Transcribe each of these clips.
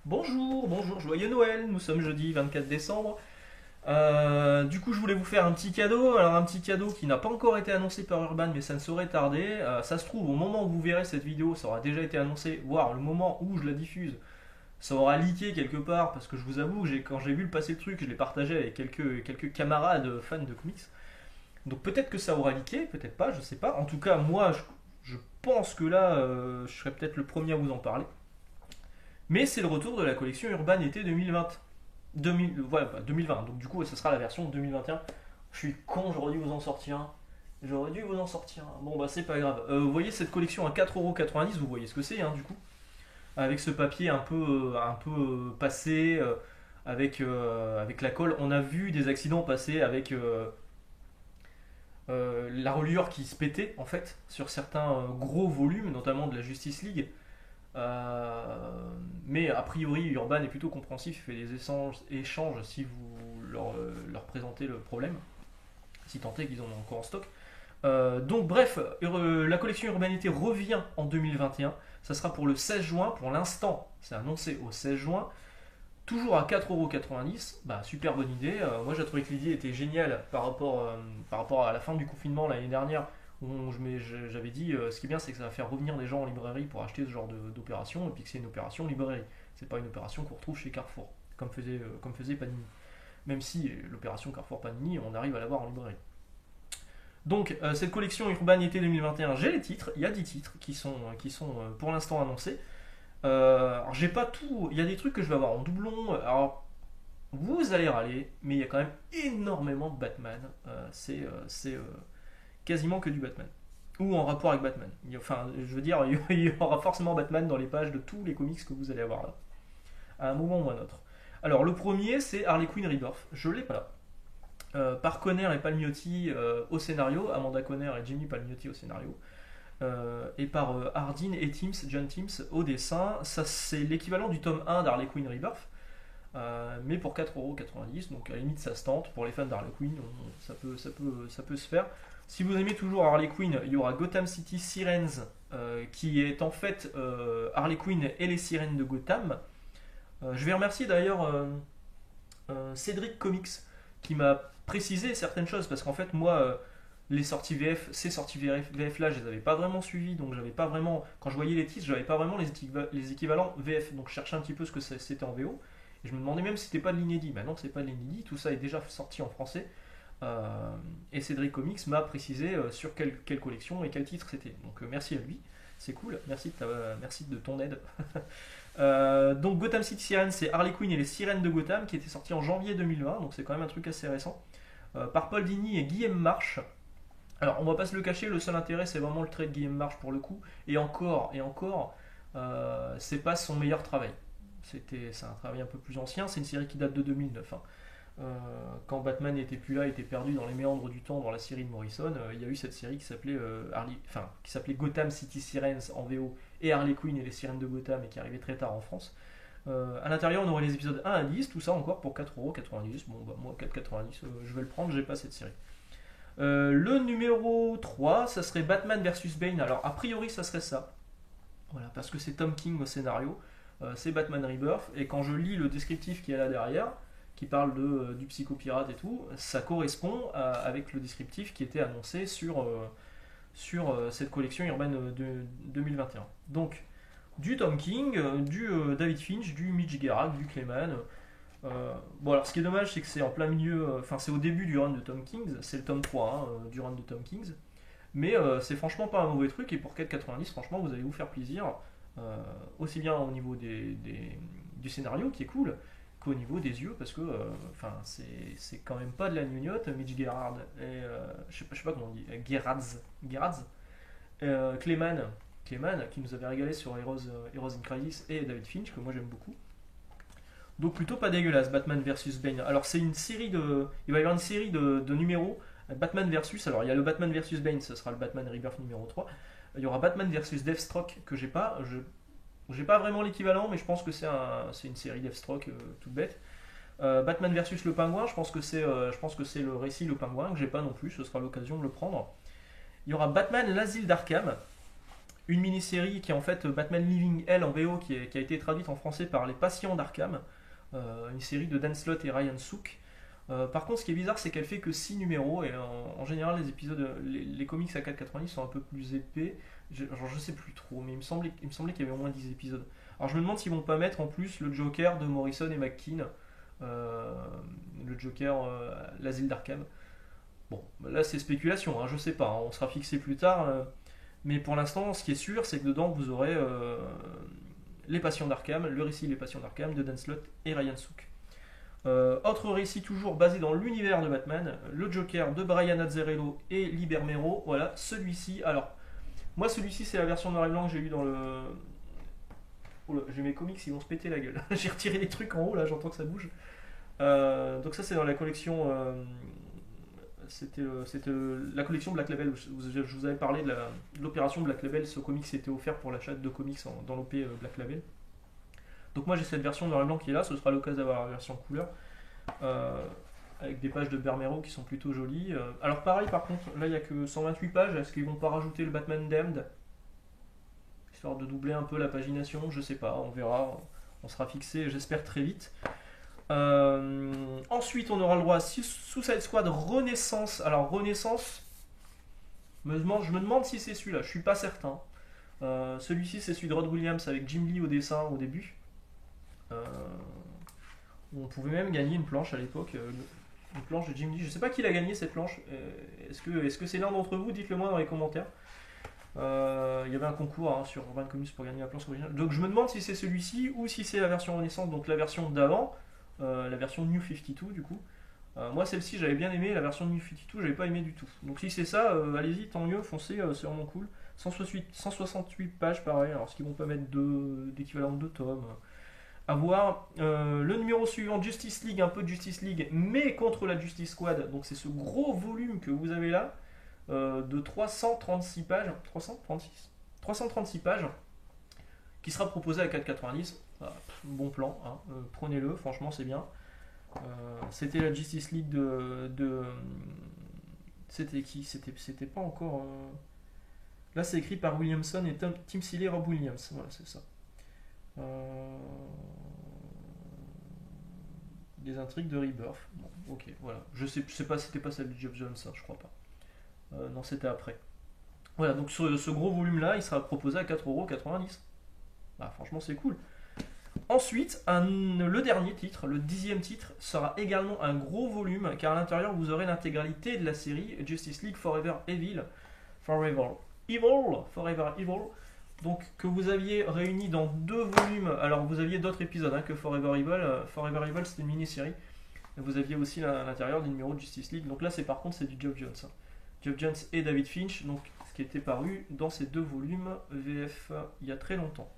Bonjour, bonjour, joyeux Noël, nous sommes jeudi 24 décembre. Du coup, je voulais vous faire un petit cadeau. Alors, un petit cadeau qui n'a pas encore été annoncé par Urban, mais ça ne saurait tarder. Ça se trouve, au moment où vous verrez cette vidéo, ça aura déjà été annoncé, voire le moment où je la diffuse, ça aura leaké quelque part. Parce que je vous avoue, quand j'ai vu le passer le truc, je l'ai partagé avec quelques camarades fans de comics. Donc, peut-être que ça aura leaké, peut-être pas, je sais pas. En tout cas, moi, je pense que là, je serai peut-être le premier à vous en parler. Mais c'est le retour de la collection Urban été 2020. 2020, donc du coup, ça sera la version 2021. Je suis con, j'aurais dû vous en sortir un. J'aurais dû vous en sortir un. Bon, bah, c'est pas grave. Vous voyez cette collection à 4,90€, vous voyez ce que c'est, hein, du coup. Avec ce papier un peu passé, avec la colle. On a vu des accidents passer avec la reliure qui se pétait, en fait, sur certains gros volumes, notamment de la Justice League. Mais a priori, Urban est plutôt compréhensif, il fait des échanges si vous leur présentez le problème, si tant est qu'ils en ont encore en stock. Donc bref, la collection Urbanité revient en 2021. Ça sera pour le 16 juin. Pour l'instant, c'est annoncé au 16 juin. Toujours à 4,90€. Bah, super bonne idée. Moi, j'ai trouvé que l'idée était géniale par rapport à la fin du confinement l'année dernière, où j'avais dit ce qui est bien, c'est que ça va faire revenir des gens en librairie pour acheter ce genre d'opération, et puis que c'est une opération librairie. C'est pas une opération qu'on retrouve chez Carrefour, comme faisait Panini. Même si l'opération Carrefour Panini, on arrive à l'avoir en librairie. Donc, cette collection Urban été 2021, j'ai les titres. Il y a 10 titres qui sont pour l'instant annoncés. Alors j'ai pas tout, il y a des trucs que je vais avoir en doublon. Alors vous allez râler, mais il y a quand même énormément de Batman. C'est quasiment que du Batman. Ou en rapport avec Batman. Enfin, je veux dire, il y aura forcément Batman dans les pages de tous les comics que vous allez avoir là, à un moment ou à un autre. Alors le premier, c'est Harley Quinn Rebirth. Je l'ai pas là. Par Conner et Palmiotti au scénario, Amanda Conner et Jimmy Palmiotti au scénario. Et par Hardin et John Timms au dessin. Ça, c'est l'équivalent du tome 1 d'Harley Quinn Rebirth, mais pour 4,90€. Donc à la limite, ça se tente. Pour les fans d'Harley Quinn, ça peut se faire. Si vous aimez toujours Harley Quinn, il y aura Gotham City Sirens, qui est en fait Harley Quinn et les sirènes de Gotham. Je vais remercier d'ailleurs Cédric Comics qui m'a précisé certaines choses, parce qu'en fait, moi, les sorties VF, ces sorties VF là, je les avais pas vraiment suivies, donc j'avais pas vraiment, quand je voyais les titres, j'avais pas vraiment les équivalents VF, donc je cherchais un petit peu ce que c'était en VO, et je me demandais même si c'était pas de l'inédit. Maintenant, c'est pas de l'inédit, tout ça est déjà sorti en français, et Cédric Comics m'a précisé sur quelle collection et quel titre c'était. Donc merci à lui, c'est cool, merci de ton aide. Donc Gotham City Sirens, c'est Harley Quinn et les sirènes de Gotham, qui était sorti en janvier 2020, donc c'est quand même un truc assez récent, par Paul Dini et Guillaume March. Alors on va pas se le cacher, le seul intérêt c'est vraiment le trait de Guillaume March pour le coup, et encore, c'est pas son meilleur travail. C'est un travail un peu plus ancien, c'est une série qui date de 2009, hein. Quand Batman n'était plus là, était perdu dans les méandres du temps dans la série de Morrison, il y a eu cette série qui s'appelait Gotham City Sirens en VO et Harley Quinn et les sirènes de Gotham, et qui arrivait très tard en France. À l'intérieur, on aurait les épisodes 1 à 10, tout ça encore pour 4,90€. Bon, bah moi, 4,90€, je vais le prendre, j'ai pas cette série. Le numéro 3, ça serait Batman vs Bane. Alors, a priori, ça serait ça. Voilà, parce que c'est Tom King au scénario. C'est Batman Rebirth. Et quand je lis le descriptif qui est là derrière, qui parle du psychopirate et tout, ça correspond avec le descriptif qui était annoncé sur cette collection Urban de 2021. Donc, du Tom King, du David Finch, du Mitch Gerac, du Clayman. Bon, alors ce qui est dommage, c'est que c'est en plein milieu, enfin c'est au début du run de Tom Kings, c'est le tome 3, hein, du run de Tom Kings. Mais c'est franchement pas un mauvais truc, et pour 4,90€, franchement, vous allez vous faire plaisir, aussi bien au niveau du scénario qui est cool, qu'au niveau des yeux, parce que c'est quand même pas de la gnognotte. Mitch Gerard et je sais pas comment on dit, Geradz, Clayman qui nous avait régalé sur Heroes in Crisis, et David Finch que moi j'aime beaucoup. Donc plutôt pas dégueulasse, Batman versus Bane. Alors c'est une série il va y avoir une série de numéros, Batman versus, alors il y a le Batman versus Bane, ce sera le Batman Rebirth numéro 3. Il y aura Batman versus Deathstroke que j'ai pas vraiment l'équivalent, mais je pense que c'est une série Deathstroke toute bête. Batman versus le Pingouin, je pense que c'est le récit Le Pingouin que j'ai pas non plus, ce sera l'occasion de le prendre. Il y aura Batman l'asile d'Arkham, une mini-série qui est en fait Batman Living Hell en VO qui a été traduite en français par Les Patients d'Arkham, une série de Dan Slott et Ryan Sook. Par contre, ce qui est bizarre, c'est qu'elle fait que 6 numéros et en général, les épisodes, les comics à 4,90 sont un peu plus épais. Je sais plus trop, mais il me semblait qu'il y avait au moins 10 épisodes. Alors je me demande s'ils vont pas mettre en plus le Joker de Morrison et McKean, le Joker, l'asile d'Arkham. Bon, là c'est spéculation, hein, je sais pas, hein, on sera fixé plus tard. Mais pour l'instant, ce qui est sûr, c'est que dedans vous aurez Les Patients d'Arkham, le récit Les Patients d'Arkham de Dan Slott et Ryan Sook. Autre récit toujours basé dans l'univers de Batman, le Joker de Brian Azzarello et Lee Bermero. Voilà, celui-ci. Alors, moi, celui-ci, c'est la version noir et blanc que j'ai lu dans le. Oula, j'ai mes comics, ils vont se péter la gueule. J'ai retiré les trucs en haut, là, j'entends que ça bouge. Donc, ça, c'est dans la collection. C'était la collection Black Label. Je vous avais parlé de l'opération Black Label. Ce comics était offert pour l'achat de comics dans l'OP Black Label. Donc moi j'ai cette version noir et blanc qui est là, ce sera l'occasion d'avoir la version couleur, avec des pages de Bermero qui sont plutôt jolies. Alors pareil par contre, là il n'y a que 128 pages, est-ce qu'ils vont pas rajouter le Batman Damned, histoire de doubler un peu la pagination, je sais pas, on verra, on sera fixé j'espère très vite. Ensuite on aura le droit à Suicide Squad Renaissance. Alors Renaissance, je me demande si c'est celui-là, je suis pas certain. Celui-ci c'est celui de Rod Williams avec Jim Lee au dessin au début. On pouvait même gagner une planche à l'époque, une planche de Jim Lee. Je sais pas qui l'a gagné cette planche. Est-ce que c'est l'un d'entre vous? Dites-le moi dans les commentaires. Il y avait un concours hein, sur Urban Comics pour gagner la planche originale. Donc je me demande si c'est celui-ci ou si c'est la version Renaissance, donc la version d'avant, la version New 52 du coup. Moi celle-ci j'avais bien aimé, la version New 52 j'avais pas aimé du tout. Donc si c'est ça, allez-y, tant mieux, foncez, c'est vraiment cool. 168 pages pareil, alors est-ce qu'ils vont pas mettre d'équivalent de 2 tomes à voir. Le numéro suivant, Justice League, un peu de Justice League, mais contre la Justice Squad. Donc c'est ce gros volume que vous avez là, de 336 pages, 336 pages, qui sera proposé à 4,90. Ah, bon plan, hein. Prenez-le, franchement c'est bien. C'était la Justice League c'était qui? C'était pas encore... Là c'est écrit par Williamson et Tim Seeley, Rob Williams, voilà c'est ça. Des intrigues de Rebirth. Bon, ok, voilà. Je sais pas, c'était pas celle de Geoff Johns, ça, je crois pas. Non, c'était après. Voilà, donc ce gros volume-là, il sera proposé à 4,90€. Bah, franchement, c'est cool. Ensuite, le dernier titre, le 10e titre, sera également un gros volume, car à l'intérieur, vous aurez l'intégralité de la série Justice League Forever Evil. Forever Evil. Donc que vous aviez réuni dans 2 volumes. Alors vous aviez d'autres épisodes hein, que Forever Evil. Forever Evil c'était une mini-série. Et vous aviez aussi à l'intérieur des numéros de Justice League. Donc là c'est par contre c'est du Geoff Johns. Hein. Geoff Johns et David Finch. Donc ce qui était paru dans ces 2 volumes VF il y a très longtemps.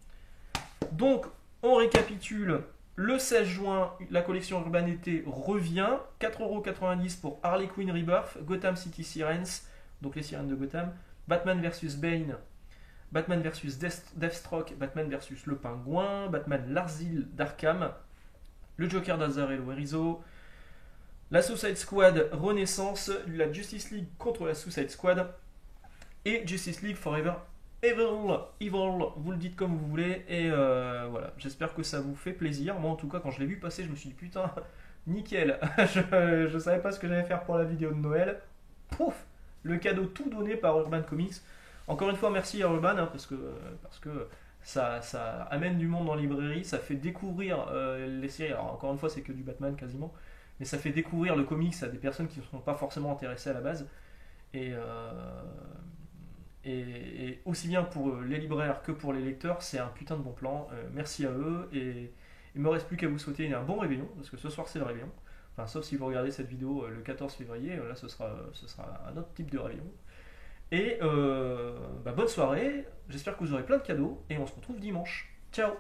Donc on récapitule. Le 16 juin, la collection Urban été revient. 4,90€ pour Harley Quinn Rebirth, Gotham City Sirens, donc les sirènes de Gotham, Batman vs Bane, Batman vs Deathstroke, Batman vs le Pingouin, Batman l'Asile d'Arkham, le Joker d'Azzarello et Rizzo, la Suicide Squad Renaissance, la Justice League contre la Suicide Squad et Justice League Forever Evil, vous le dites comme vous voulez et voilà, j'espère que ça vous fait plaisir. Moi en tout cas quand je l'ai vu passer je me suis dit putain nickel, je savais pas ce que j'allais faire pour la vidéo de Noël, pouf, le cadeau tout donné par Urban Comics. Encore une fois, merci à Urban, hein, parce que ça amène du monde dans la librairie, ça fait découvrir les séries. Alors, encore une fois, c'est que du Batman quasiment, mais ça fait découvrir le comics à des personnes qui ne sont pas forcément intéressées à la base. Et aussi bien pour les libraires que pour les lecteurs, c'est un putain de bon plan. Merci à eux. Et il me reste plus qu'à vous souhaiter un bon réveillon, parce que ce soir c'est le réveillon. Enfin, sauf si vous regardez cette vidéo le 14 février, là ce sera un autre type de réveillon. Et bonne soirée, j'espère que vous aurez plein de cadeaux et on se retrouve dimanche. Ciao!